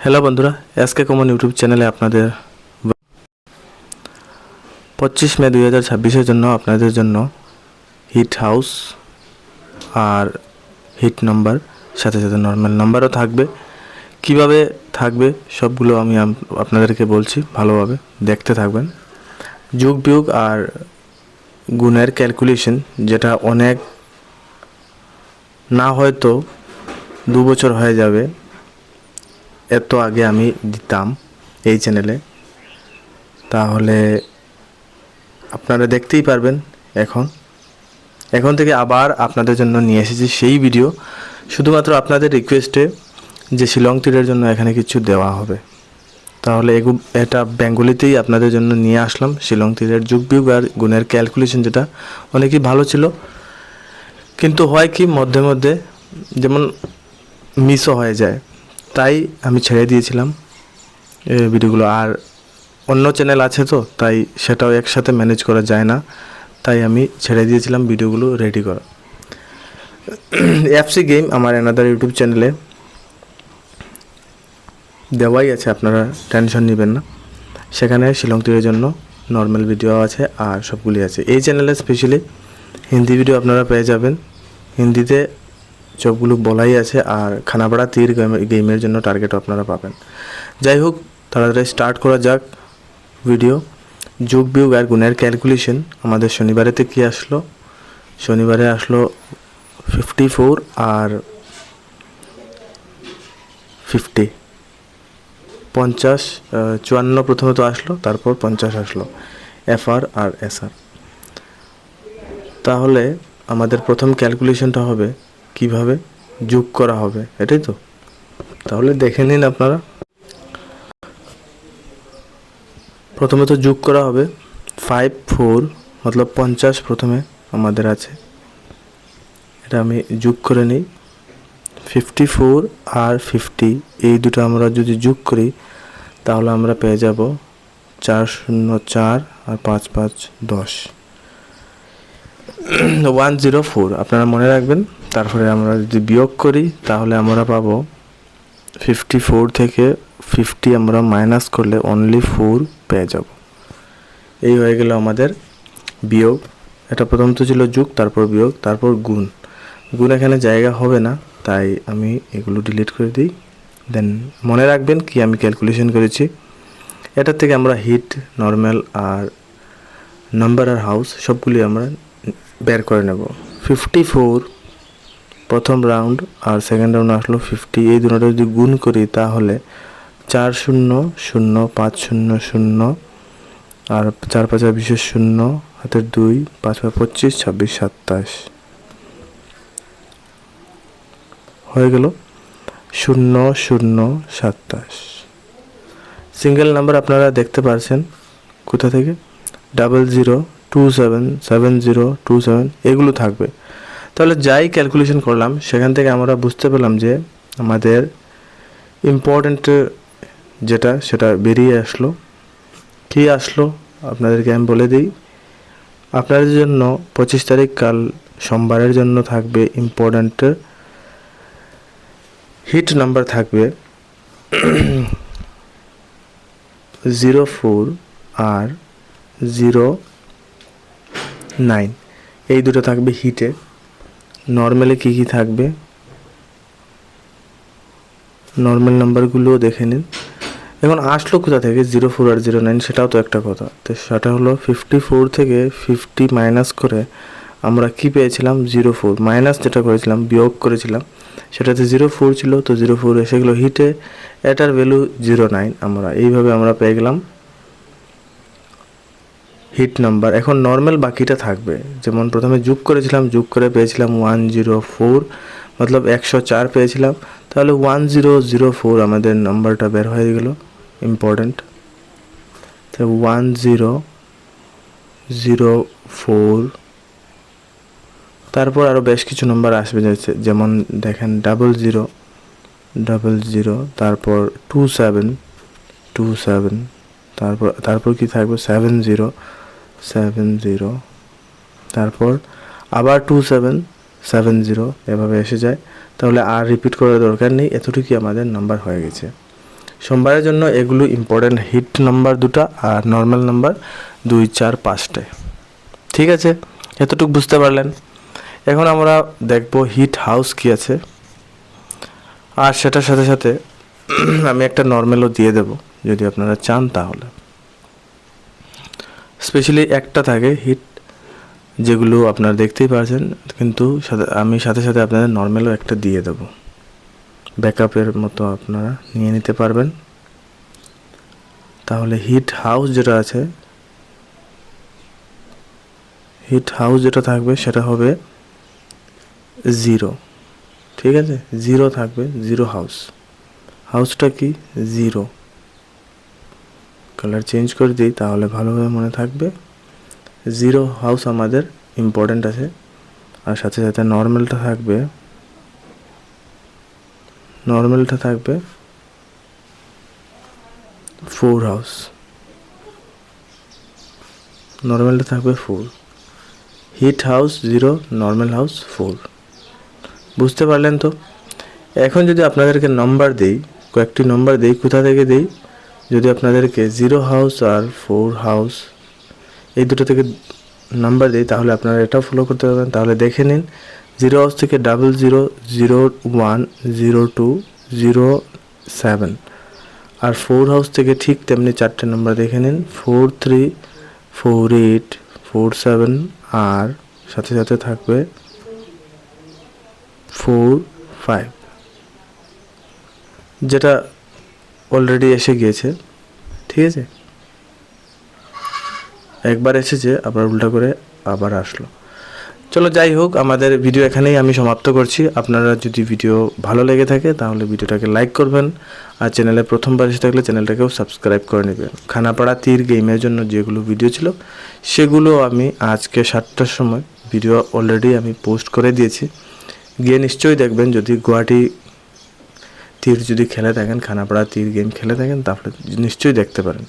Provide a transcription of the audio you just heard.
Hello বন্ধুরা, SK common YouTube চ্যানেলে আপনাদের 25 মে 2026-এর জন্য আপনাদের জন্য হিট হাউস আর হিট নাম্বার সাথে সাথে নর্মাল নাম্বারও থাকবে। কিভাবে থাকবে সবগুলো আমি আপনাদেরকে বলছি, ভালোভাবে দেখতে থাকবেন। যোগ বিয়োগ আর গুণের ক্যালকুলেশন, যেটা অনেক না হয়তো 2 বছর হয়ে যাবে, এত আগে আমি দিতাম এই চ্যানেলে, তাহলে আপনারা দেখতেই পারবেন। এখন থেকে আবার আপনাদের জন্য নিয়ে এসেছি সেই ভিডিও, শুধুমাত্র আপনাদের রিকোয়েস্টে, যে শিলং তীরের জন্য এখানে কিছু দেওয়া হবে। তাহলে এটা বেঙ্গলিতেই আপনাদের জন্য নিয়ে আসলাম। শিলং তীরের যোগ বিয়োগ আর গুণের ক্যালকুলেশন, যেটা অনেকই ভালো ছিল, কিন্তু হয় কি মধ্যে মধ্যে যেমন মিসও হয়ে যায়, তাই আমি ছেড়ে দিয়েছিলাম ভিডিওগুলো। আর অন্য চ্যানেল আছে তো, তাই সেটাও একসাথে ম্যানেজ করা যায় না, তাই আমি ছেড়ে দিয়েছিলাম ভিডিওগুলো রেডি করা। এফসি গেম আমার অ্যানাদার ইউটিউব চ্যানেলে দেওয়াই আছে, আপনারা টেনশন নেবেন না। সেখানে শিলং তীরের জন্য নর্মাল ভিডিও আছে আর সবগুলি আছে। এই চ্যানেলে স্পেশালি হিন্দি ভিডিও আপনারা পেয়ে যাবেন, হিন্দিতে সবগুলো বলাই আছে, আর খানাপাড়া তীর গেমের জন্য টার্গেটও আপনারা পাবেন। যাই হোক, তাড়াতাড়ি স্টার্ট করা যাক ভিডিও। যোগ বিয়োগ আর গুণের ক্যালকুলেশন আমাদের শনিবারেতে কি আসলো? শনিবারে আসলো 54 আর 50, 50, 54 প্রথমে তো আসলো, তারপর 50 আসলো, এফআর আর এসআর। তাহলে আমাদের প্রথম ক্যালকুলেশনটা হবে কিভাবে যোগ করা হবে, এটাই তো। তাহলে দেখে নিন আপনারা। প্রথমে তো যোগ করা হবে 54, মতলব 50 প্রথমে আমাদের আছে, এটা আমি যোগ করে নিই। 54 আর 50 এই দুটো আমরা যদি যোগ করি, তাহলে আমরা পেয়ে যাব 404 আর 5 5 10, 104। আপনারা মনে রাখবেন। তারপরে আমরা যদি বিয়োগ করি, তাহলে আমরা পাবো 54 থেকে 50 আমরা মাইনাস করলে অনলি 4 পেয়ে যাব। এই হয়ে গেল আমাদের বিয়োগ। এটা প্রথম তো ছিল যোগ, তারপর বিয়োগ, তারপর গুণ। গুণ এখানে জায়গা হবে না, তাই আমি এগুলো ডিলিট করে দিই। দেন মনে রাখবেন কি আমি ক্যালকুলেশন করেছি। এটার থেকে আমরা হিট, নর্মাল আর নাম্বার আর হাউস সবগুলি আমরা বের করে নেব। 54 প্রথম রাউন্ড আর সেকেন্ড রাউন্ড আসলো 50, এই দুটোটা যদি গুণ করি, তাহলে 4 0 0 5 0 0 আর 4 5 20 0 হাতের 2 5 5 25 26 27 হয়ে গেল 0 0 27। সিঙ্গেল নাম্বার আপনারা দেখতে পাচ্ছেন কোথা থেকে, 00 27 70 27 এগুলো থাকবে। তাহলে যাই ক্যালকুলেশন করলাম, সেখান থেকে আমরা বুঝতে পেলাম যে আমাদের ইম্পর্ট্যান্ট যেটা, সেটা বেরিয়ে আসলো। কী আসলো আপনাদেরকে আমি বলে দিই। আপনাদের জন্য 25 তারিখ কাল সোমবারের জন্য থাকবে ইম্পর্ট্যান্ট হিট নাম্বার থাকবে 04 আর 09, এই দুটো থাকবে হিটে। নর্মালে কী কী থাকবে, নর্মাল নাম্বারগুলোও দেখে নিন। এখন আসলো কোথা থেকে 04 আর 09, সেটাও তো একটা কথা। তো সেটা হলো 54 থেকে 50 মাইনাস করে আমরা কি পেয়েছিলাম, 04 মাইনাস যেটা করেছিলাম, বিয়োগ করেছিলাম, সেটাতে 04 ছিল, তো 04 এসে গেলো হিটে, এটার ভ্যালু 09। আমরা এইভাবে আমরা পেয়ে গেলাম হিট নাম্বার। এখন নর্মাল বাকিটা থাকবে, যেমন প্রথমে যোগ করেছিলাম, যোগ করে পেয়েছিলাম 104, মতলব 104 পেয়েছিলাম, তাহলে 1004 আমাদের নাম্বারটা বের হয়ে গেল ইম্পর্ট্যান্ট। তো 1004, তারপর আরও বেশ কিছু নাম্বার আসবে, যেমন দেখেন 0000, তারপর 27, তারপর কি থাকবে 70, তারপর আবার 2770, এভাবে এসে যায়। তাহলে আর রিপিট করার দরকার নেই, এতটুকুই আমাদের নাম্বার হয়ে গেছে। সোমবারের জন্য এগুলো ইম্পর্টেন্ট, হিট নাম্বার দুটা আর নর্মাল নাম্বার 2, 4, 5টে। ঠিক আছে, এতটুকু বুঝতে পারলেন। এখন আমরা দেখব হিট হাউস কী আছে, আর সেটার সাথে সাথে আমি একটা নর্মালও দিয়ে দেব যদি আপনারা চান তাহলে। স্পেশালি একটা থাকে হিট, যেগুলো আপনারা দেখতেই পাচ্ছেন, কিন্তু আমি সাথে সাথে আপনাদের নর্মালও একটা দিয়ে দেব, ব্যাকআপের মতো আপনারা নিয়ে নিতে পারবেন। তাহলে হিট হাউস যেটা আছে, হিট হাউস যেটা থাকবে সেটা হবে 0। ঠিক আছে, 0 থাকবে, 0 হাউস। হাউসটা কি? 0। কালার চেঞ্জ করে দিই তাহলে ভালোভাবে মনে থাকবে। 0 হাউস আমাদের ইম্পর্ট্যান্ট আছে। আর সাথে সাথে নর্মালটা থাকবে 4 হাউস। নর্মালটা থাকবে 4। Hit house 0, normal house 4। বুঝতে পারলেন তো? এখন যদি আপনাদেরকে নম্বর দেই, কয়েকটি নম্বর দেই, কোথা থেকে দেই? যদি আপনাদেরকে 0 হাউস আর 4 হাউস এই দুটো থেকে নাম্বার দিই তাহলে আপনারা এটাও ফলো করতে পারবেন। তাহলে দেখে নিন, 0 হাউস থেকে 00, 01, 02, 07। আর 4 হাউস থেকে ঠিক তেমনি 4টে নাম্বার দেখে নিন, 43, 48, 47, আর সাথে সাথে থাকবে 4, 5, যেটা অলরেডি এসে গিয়েছে। ঠিক আছে, একবার এসেছে আবার উল্টা করে আবার আসলো। চলো যাই হোক, আমাদের ভিডিও এখানেই আমি সমাপ্ত করছি। আপনারা যদি ভিডিও ভালো লেগে থাকে তাহলে ভিডিওটাকে লাইক করবেন, আর চ্যানেলে প্রথমবার এসে থাকলে চ্যানেলটাকেও সাবস্ক্রাইব করে নেবেন। খানাপাড়া তীর গেমের জন্য যেগুলো ভিডিও ছিল সেগুলো আমি আজকে 7টার সময় ভিডিও অলরেডি আমি পোস্ট করে দিয়েছি, গিয়ে নিশ্চয়ই দেখবেন। যদি গুয়াহাটি তীর যদি খেলে থাকেন, খানাপাড়া তীর গেম খেলে থাকেন তাহলে নিশ্চয়ই দেখতে পারেন।